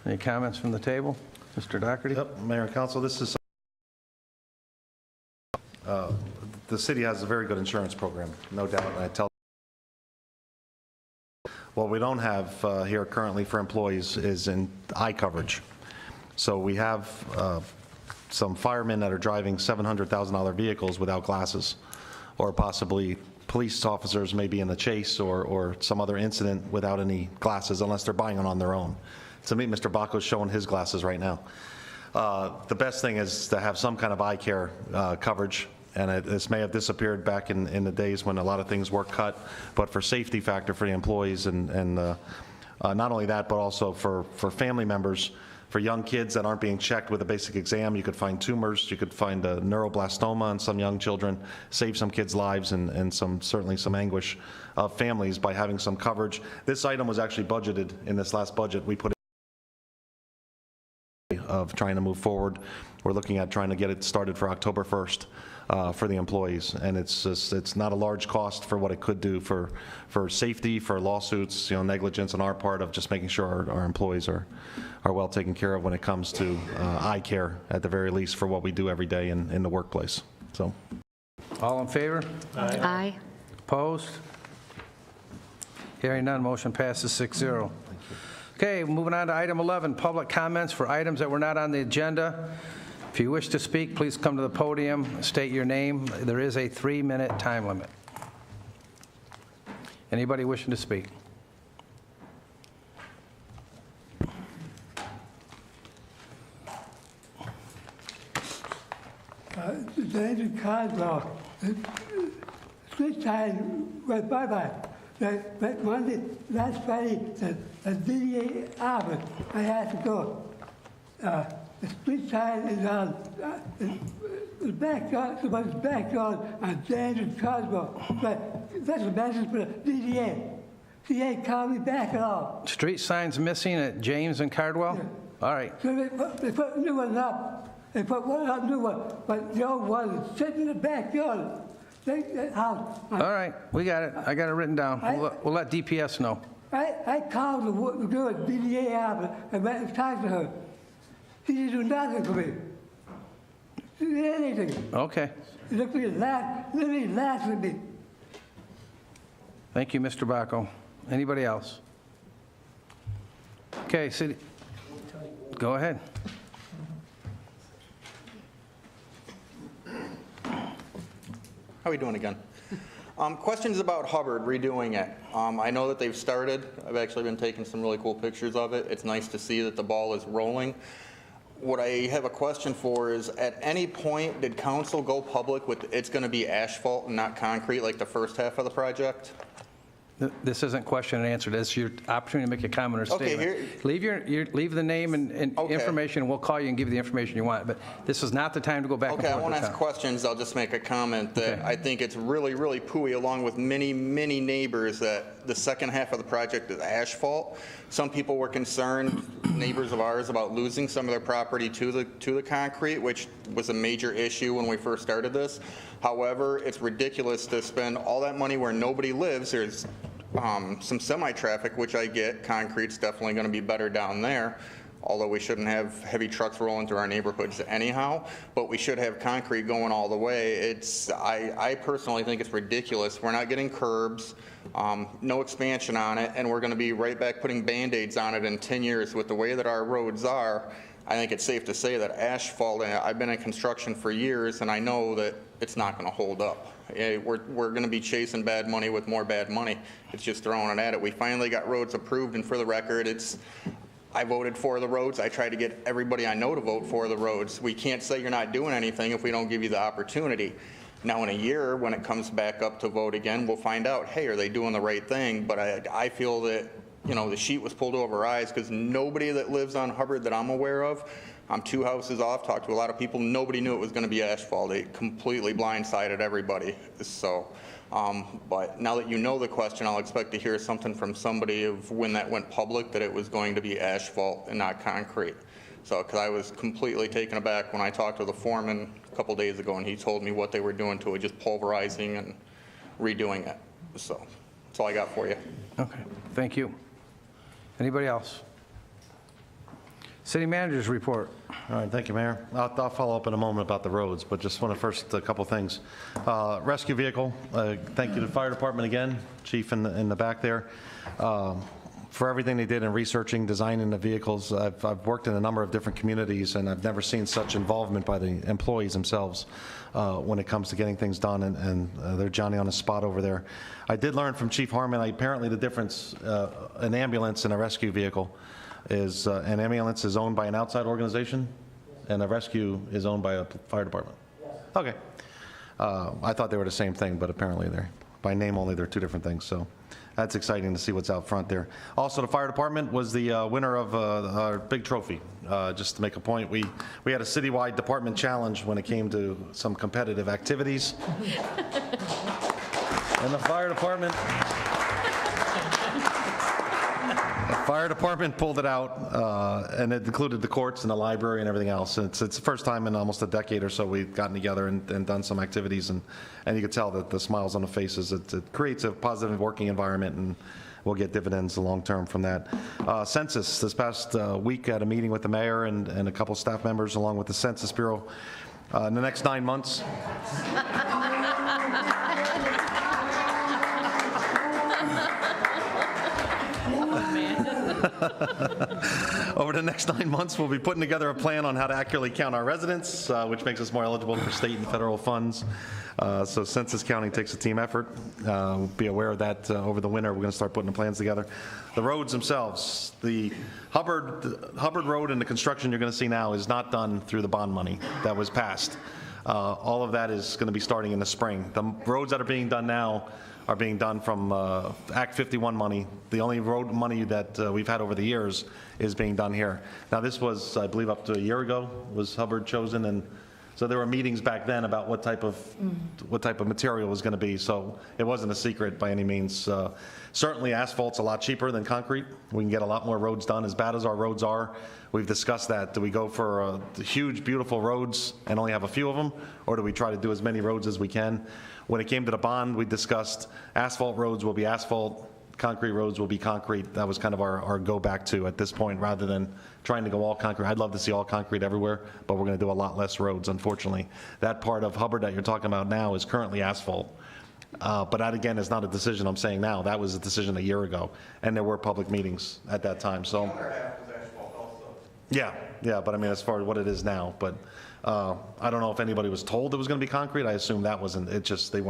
Any comments from the table? Mr. Doherty? Yep, Mayor and Council, this is, the city has a very good insurance program, no doubt, and I tell what we don't have here currently for employees is in eye coverage. So we have some firemen that are driving $700,000 vehicles without glasses, or possibly police officers maybe in a chase or some other incident without any glasses, unless they're buying them on their own. To me, Mr. Baco's showing his glasses right now. The best thing is to have some kind of eye care coverage, and this may have disappeared back in the days when a lot of things were cut, but for safety factor for the employees and not only that, but also for family members. For young kids that aren't being checked with a basic exam, you could find tumors, you could find a neuroblastoma in some young children, save some kids' lives and certainly some anguish of families by having some coverage. This item was actually budgeted in this last budget. We put it of trying to move forward. We're looking at trying to get it started for October 1st for the employees, and it's not a large cost for what it could do for safety, for lawsuits, negligence on our part of just making sure our employees are well taken care of when it comes to eye care, at the very least, for what we do every day in the workplace. So, all in favor? Aye. Opposed? Hearing none, motion passes 6-0. Okay, moving on to item 11, public comments for items that were not on the agenda. If you wish to speak, please come to the podium, state your name. There is a 3-minute time limit. Anybody wishing to speak? David Caldwell, street sign went bye-bye. But Monday, last Friday, the DDA office, I had to go. The street sign is on the backyard, somebody's backyard on David Caldwell. But that's a message for the DDA. She ain't called me back at all. Street signs missing at James and Cardwell? Yeah. All right. So they put new ones up. They put one up, new one, but the old one is sitting in the backyard. All right, we got it. I got it written down. We'll let DPS know. I called the girl at DDA office and went and talked to her. She didn't do nothing for me. She did anything. Okay. She looked at me and laughed, literally laughed at me. Thank you, Mr. Baco. Anybody else? Okay, city. Go ahead. How are we doing again? Questions about Hubbard redoing it. I know that they've started. I've actually been taking some really cool pictures of it. It's nice to see that the ball is rolling. What I have a question for is, at any point, did council go public with it's going to be asphalt and not concrete like the first half of the project? This isn't question and answer. This is your opportunity to make a comment or statement. Okay, leave the name and information, and we'll call you and give you the information you want. But this is not the time to go back and forth. Okay, I won't ask questions. I'll just make a comment that I think it's really, really pooey, along with many, many neighbors, that that the second half of the project is asphalt. Some people were concerned, neighbors of ours, about losing some of their property to the concrete, which was a major issue when we first started this. However, it's ridiculous to spend all that money where nobody lives. There's some semi-traffic, which I get. Concrete's definitely going to be better down there, although we shouldn't have heavy trucks rolling through our neighborhoods anyhow, but we should have concrete going all the way. I personally think it's ridiculous. We're not getting curbs, no expansion on it, and we're going to be right back putting Band-Aids on it in 10 years. With the way that our roads are, I think it's safe to say that asphalt, I've been in construction for years, and I know that it's not going to hold up. We're going to be chasing bad money with more bad money. It's just throwing it at it. We finally got roads approved, and for the record, I voted for the roads. I tried to get everybody I know to vote for the roads. We can't say you're not doing anything if we don't give you the opportunity. Now, in a year, when it comes back up to vote again, we'll find out, hey, are they doing the right thing? But I feel that, the sheet was pulled over our eyes, because nobody that lives on Hubbard that I'm aware of, I'm 2 houses off, talked to a lot of people, nobody knew it was going to be asphalt. They completely blindsided everybody. So, but now that you know the question, I'll expect to hear something from somebody of when that went public that it was going to be asphalt and not concrete. So, because I was completely taken aback when I talked to the foreman a couple days ago, and he told me what they were doing to it, just pulverizing and redoing it. So, that's all I got for you. Okay, thank you. Anybody else? City Manager's report. All right, thank you, Mayor. I'll follow up in a moment about the roads, but just want to first, a couple things. Rescue vehicle, thank you to the fire department again, chief in the back there, for everything they did in researching, designing the vehicles. I've worked in a number of different communities, and I've never seen such involvement by the employees themselves when it comes to getting things done, and they're Johnny on the spot over there. I did learn from Chief Harmon, apparently the difference, an ambulance and a rescue vehicle is an ambulance is owned by an outside organization, and a rescue is owned by a fire department. Okay. I thought they were the same thing, but apparently they're, by name only, they're two different things. So that's exciting to see what's out front there. Also, the fire department was the winner of our big trophy. Just to make a point, we had a citywide department challenge when it came to some competitive activities. And the fire department pulled it out, and it included the courts and the library and everything else. It's the first time in almost a decade or so we've gotten together and done some activities, and you can tell that the smiles on the faces, it creates a positive working environment, and we'll get dividends long term from that. Census, this past week at a meeting with the mayor and a couple staff members along with the Census Bureau. In the next 9 months, over the next 9 months, we'll be putting together a plan on how to accurately count our residents, which makes us more eligible for state and federal funds. So census counting takes a team effort. Be aware of that over the winter. We're going to start putting the plans together. The roads themselves, the Hubbard Road and the construction you're going to see now is not done through the bond money that was passed. All of that is going to be starting in the spring. The roads that are being done now are being done from Act 51 money. The only road money that we've had over the years is being done here. Now, this was, I believe, up to a year ago was Hubbard chosen, and so there were meetings back then about what type of material was going to be. So it wasn't a secret by any means. Certainly, asphalt's a lot cheaper than concrete. We can get a lot more roads done. As bad as our roads are, we've discussed that. Do we go for huge, beautiful roads and only have a few of them, or do we try to do as many roads as we can? When it came to the bond, we discussed asphalt roads will be asphalt, concrete roads will be concrete. That was kind of our go back to at this point, rather than trying to go all concrete. I'd love to see all concrete everywhere, but we're going to do a lot less roads, unfortunately. That part of Hubbard that you're talking about now is currently asphalt. But that, again, is not a decision I'm saying now. That was a decision a year ago, and there were public meetings at that time. So, yeah, but I mean, as far as what it is now, but I don't know if anybody was told it was going to be concrete. I assume that wasn't. It just they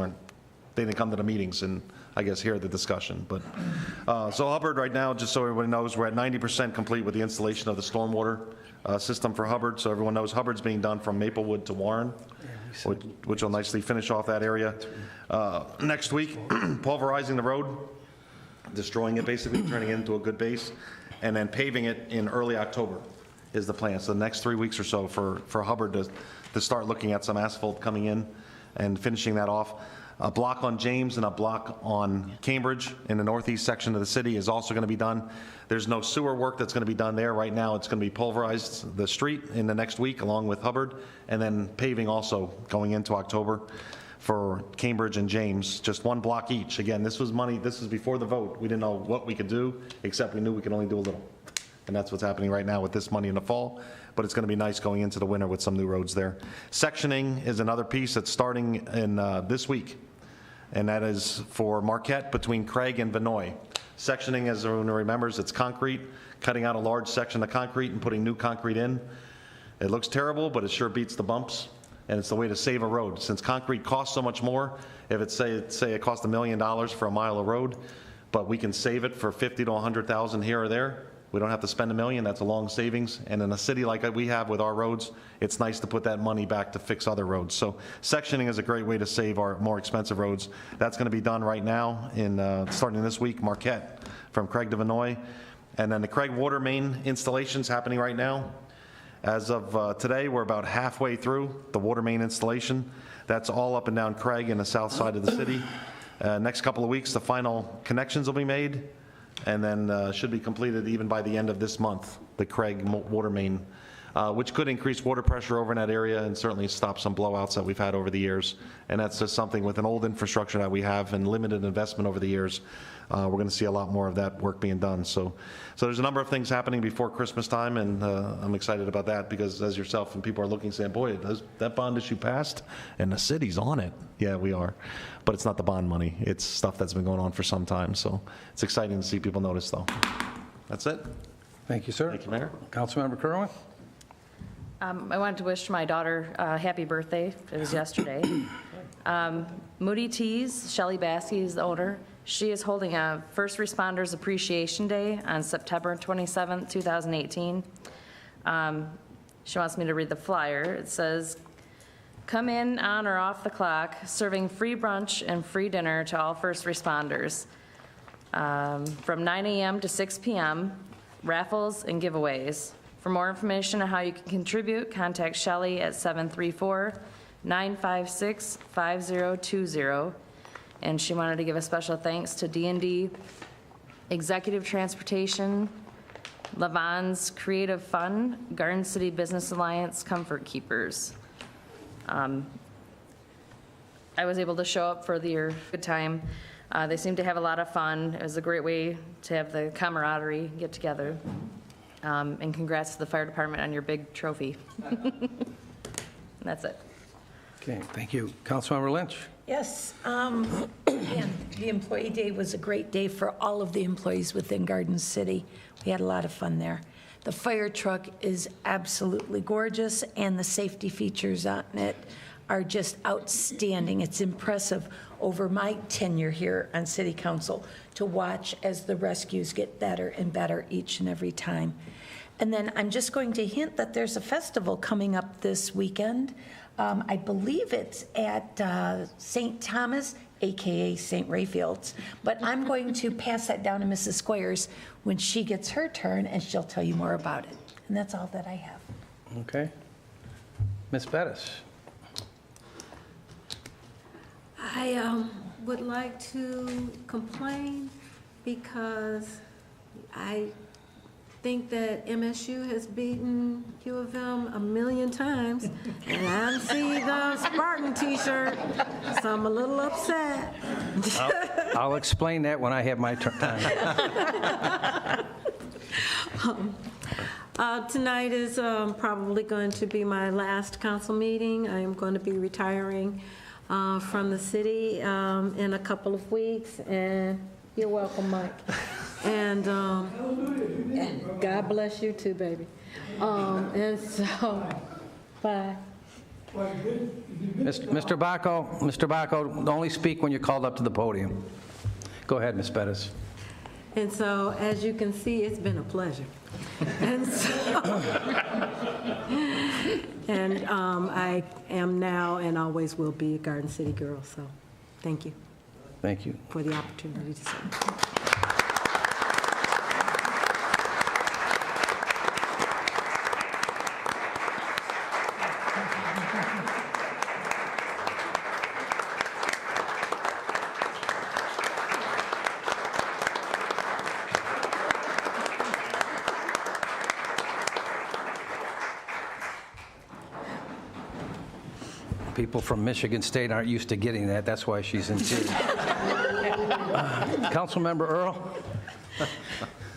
didn't come to the meetings and I guess hear the discussion. But so Hubbard right now, just so everybody knows, we're at 90% complete with the installation of the stormwater system for Hubbard. So everyone knows Hubbard's being done from Maplewood to Warren, which will nicely finish off that area. Next week, pulverizing the road, destroying it basically, turning it into a good base, and then paving it in early October is the plan. So the next 3 weeks or so for Hubbard to start looking at some asphalt coming in and finishing that off. A block on James and a block on Cambridge in the northeast section of the city is also going to be done. There's no sewer work that's going to be done there. Right now, it's going to be pulverized, the street, in the next week, along with Hubbard, and then paving also going into October for Cambridge and James, just one block each. Again, this was money, this was before the vote. We didn't know what we could do, except we knew we could only do a little. And that's what's happening right now with this money in the fall, but it's going to be nice going into the winter with some new roads there. Sectioning is another piece that's starting in this week, and that is for Marquette between Craig and Vinoy. Sectioning, as everyone remembers, it's concrete, cutting out a large section of concrete and putting new concrete in. It looks terrible, but it sure beats the bumps, and it's the way to save a road. Since concrete costs so much more, if it's say it costs $1 million for a mile of road, but we can save it for 50 to 100,000 here or there. We don't have to spend $1 million, that's a long savings. And in a city like we have with our roads, it's nice to put that money back to fix other roads. So sectioning is a great way to save our more expensive roads. That's going to be done right now, starting this week, Marquette, from Craig to Vinoy. And then the Craig water main installation's happening right now. As of today, we're about halfway through the water main installation. That's all up and down Craig in the south side of the city. Next couple of weeks, the final connections will be made, and then should be completed even by the end of this month, the Craig water main, which could increase water pressure over in that area and certainly stop some blowouts that we've had over the years. And that's just something with an old infrastructure that we have and limited investment over the years. We're going to see a lot more of that work being done. So there's a number of things happening before Christmas time, and I'm excited about that because as yourself and people are looking saying, boy, that bond issue passed and the city's on it. Yeah, we are. But it's not the bond money. It's stuff that's been going on for some time. So it's exciting to see people notice, though. That's it. Thank you, sir. Thank you, Mayor. Councilmember Kerwin? I wanted to wish my daughter a happy birthday. It was yesterday. Moody Teas, Shelley Baskey is the owner. She is holding a First Responders Appreciation Day on September 27th, 2018. She wants me to read the flyer. It says, "Come in on or off the clock, serving free brunch and free dinner to all first responders. From 9 a.m. to 6 p.m., raffles and giveaways. For more information on how you can contribute, contact Shelley at 734-956-5020. And she wanted to give a special thanks to D&D Executive Transportation, Lavon's Creative Fun, Garden City Business Alliance, Comfort Keepers. I was able to show up for their good time. They seemed to have a lot of fun. It was a great way to have the camaraderie get together. And congrats to the fire department on your big trophy. That's it. Okay, thank you. Councilmember Lynch? Yes, again, the Employee Day was a great day for all of the employees within Garden City. We had a lot of fun there. The fire truck is absolutely gorgeous, and the safety features on it are just outstanding. It's impressive over my tenure here on City Council to watch as the rescues get better and better each and every time. And then I'm just going to hint that there's a festival coming up this weekend. I believe it's at St. Thomas, AKA St. Rayfields. But I'm going to pass that down to Mrs. Squires when she gets her turn, and she'll tell you more about it. And that's all that I have. Okay. Ms. Bettis? I would like to complain because I think that MSU has beaten U of M 1,000,000 times, and I don't see the Spartan t-shirt, so I'm a little upset. I'll explain that when I have my time. Tonight is probably going to be my last council meeting. I am going to be retiring from the city in a couple of weeks, and you're welcome, Mike. And God bless you too, baby. And so, bye. Mr. Bacco, only speak when you're called up to the podium. Go ahead, Ms. Bettis. And so, as you can see, it's been a pleasure. And so, and I am now and always will be a Garden City girl, so thank you. Thank you. For the opportunity to serve. People from Michigan State aren't used to getting that. That's why she's in tears. Councilmember Earl?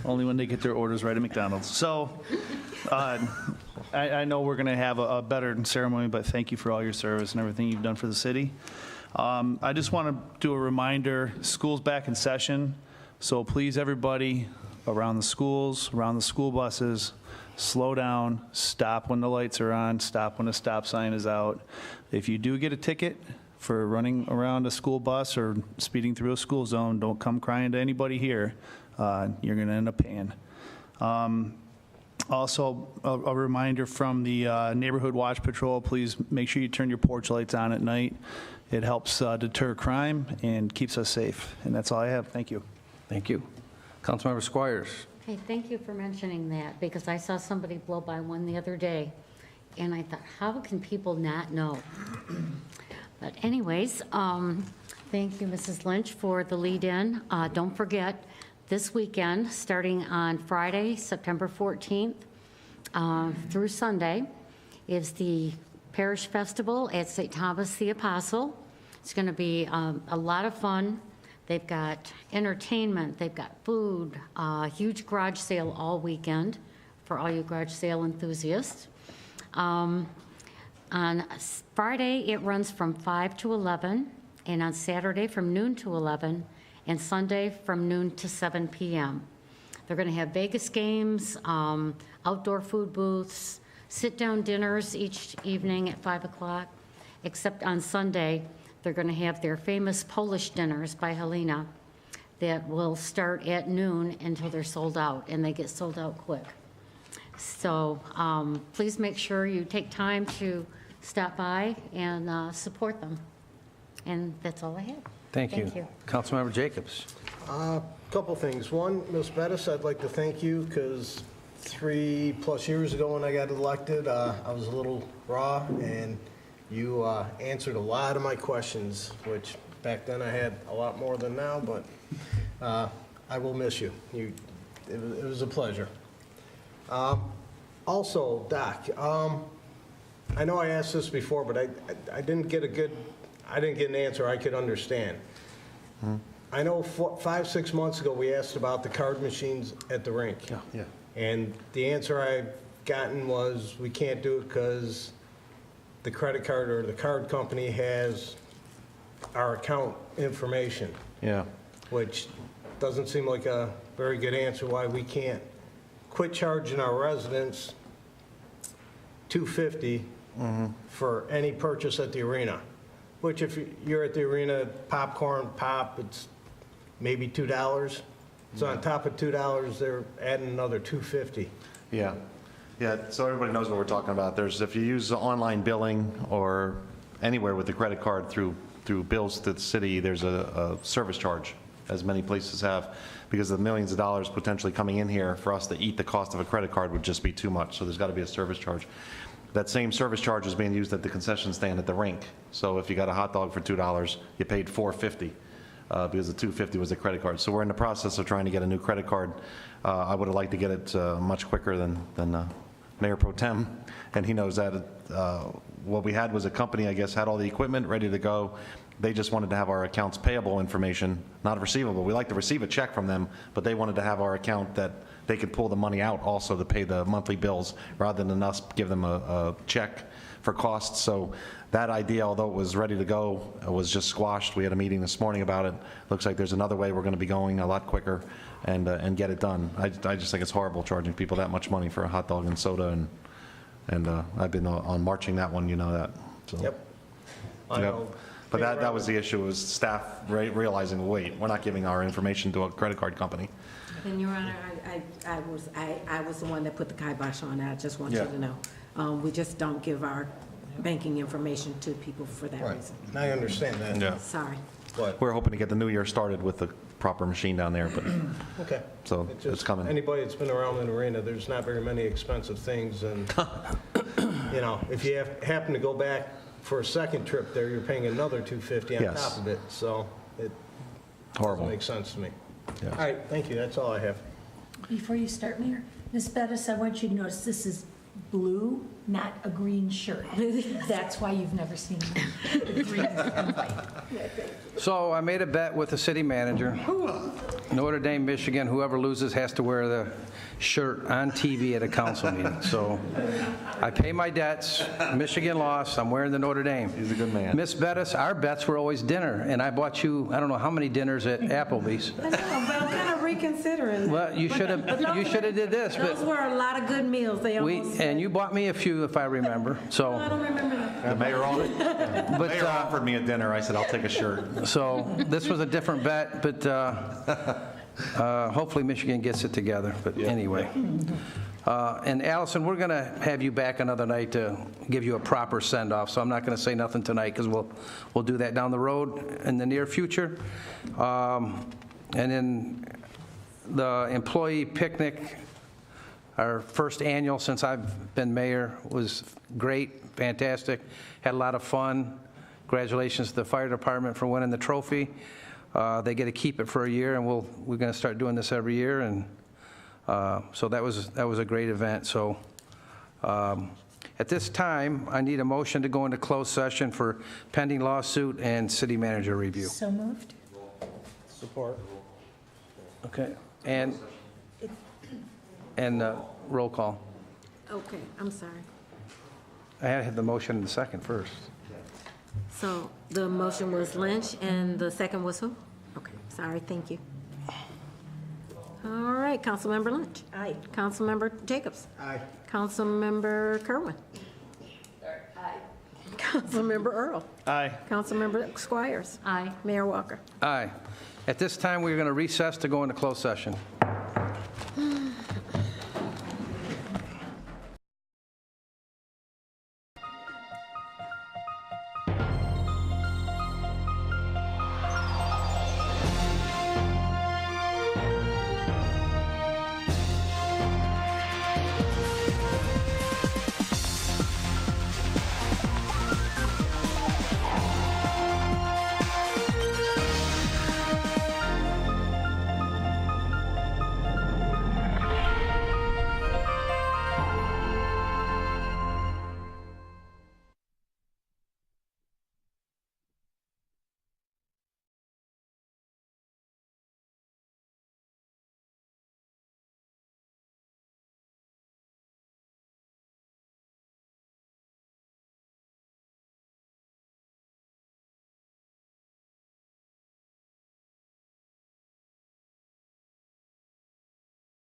Only when they get their orders right at McDonald's. So I know we're going to have a better ceremony, but thank you for all your service and everything you've done for the city. I just want to do a reminder, school's back in session, so please, everybody around the schools, around the school buses, slow down, stop when the lights are on, stop when the stop sign is out. If you do get a ticket for running around a school bus or speeding through a school zone, don't come crying to anybody here. You're going to end up paying. Also, a reminder from the Neighborhood Watch Patrol, please make sure you turn your porch lights on at night. It helps deter crime and keeps us safe. And that's all I have. Thank you. Thank you. Councilmember Squires. Okay, thank you for mentioning that, because I saw somebody blow by one the other day, and I thought, how can people not know? But anyways, thank you, Mrs. Lynch, for the lead-in. Don't forget, this weekend, starting on Friday, September 14th, through Sunday, is the Parish Festival at St. Thomas the Apostle. It's going to be a lot of fun. They've got entertainment, they've got food, huge garage sale all weekend for all you garage sale enthusiasts. On Friday, it runs from 5 to 11, and on Saturday from noon to 11, and Sunday from noon to 7 p.m. They're going to have Vegas games, outdoor food booths, sit-down dinners each evening at 5 o'clock, except on Sunday, they're going to have their famous Polish dinners by Helena that will start at noon until they're sold out, and they get sold out quick. So please make sure you take time to stop by and support them. And that's all I have. Thank you. Councilmember Jacobs. Couple things. One, Ms. Bettis, I'd like to thank you because 3+ years ago when I got elected, I was a little raw, and you answered a lot of my questions, which back then I had a lot more than now, but I will miss you. It was a pleasure. Also, Doc, I know I asked this before, but I didn't get an answer I could understand. I know 5-6 months ago we asked about the card machines at the rink. Yeah. And the answer I've gotten was we can't do it because the credit card or the card company has our account information. Yeah. Which doesn't seem like a very good answer why we can't quit charging our residents $250 for any purchase at the arena. Which if you're at the arena, popcorn, pop, it's maybe $2. So on top of $2, they're adding another $250. Yeah. Yeah, so everybody knows what we're talking about. If you use online billing or anywhere with the credit card through bills to the city, there's a service charge, as many places have, because the millions of dollars potentially coming in here for us to eat the cost of a credit card would just be too much, so there's got to be a service charge. That same service charge is being used at the concession stand at the rink. So if you got a hot dog for $2, you paid $4.50 because the $2.50 was a credit card. So we're in the process of trying to get a new credit card. I would have liked to get it much quicker than Mayor Pro Tem, and he knows that. What we had was a company, I guess, had all the equipment ready to go. They just wanted to have our accounts payable information, not receivable. We like to receive a check from them, but they wanted to have our account that they could pull the money out also to pay the monthly bills rather than us give them a check for costs. So that idea, although it was ready to go, was just squashed. We had a meeting this morning about it. Looks like there's another way we're going to be going a lot quicker and get it done. I just think it's horrible charging people that much money for a hot dog and soda, and I've been on marching that one, you know that. So. Yep. I Yep. know. But that was the issue, was staff realizing, wait, we're not giving our information to a credit card company. And Your Honor, I was the one that put the kibosh on that. I just want you to know. We just don't give our banking information to people for that reason. And I understand that. Yeah. Sorry. But, We're hoping to get the new year started with the proper machine down there, but, okay. so it's coming. Anybody that's been around an arena, there's not very many expensive things, and, you know, if you happen to go back for a second trip there, you're paying another $250 on Yes. top of it, so it Horrible. doesn't make sense to me. Yes. All right, thank you, that's all I have. Before you start, Mayor, Ms. Bettis, I want you to notice this is blue, not a green shirt. That's why you've never seen the green and white. So I made a bet with the city manager. Notre Dame, Michigan, whoever loses has to wear the shirt on TV at a council meeting. So I pay my debts. Michigan lost. I'm wearing the Notre Dame. He's a good man. Miss Bettis, our bets were always dinner, and I bought you, I don't know how many dinners at Applebee's. I know, but I'm kind of reconsidering. Well, you should have did this, Those but were a lot of good meals. They almost. and you bought me a few, if I remember. So. I don't remember that. The mayor offered me a dinner. I said, I'll take a shirt. So this was a different bet, but hopefully Michigan gets it together. But anyway. And Allison, we're going to have you back another night to give you a proper send-off, so I'm not going to say nothing tonight because we'll do that down the road in the near future. And then the employee picnic, our first annual since I've been mayor, was great, fantastic, had a lot of fun. Congratulations to the fire department for winning the trophy. They get to keep it for a year, and we're going to start doing this every year. And so that was a great event. So at this time, I need a motion to go into closed session for pending lawsuit and city manager review. So moved. Support. Okay. And roll call. Okay, I'm sorry. I had to have the motion in the second first. So the motion was Lynch and the second was who? Okay, sorry, thank you. All right, Councilmember Lynch. Aye. Councilmember Jacobs. Aye. Councilmember Kerwin. Aye. Councilmember Earl. Aye. Councilmember Squires. Aye. Mayor Walker. Aye. At this time, we're going to recess to go into closed session.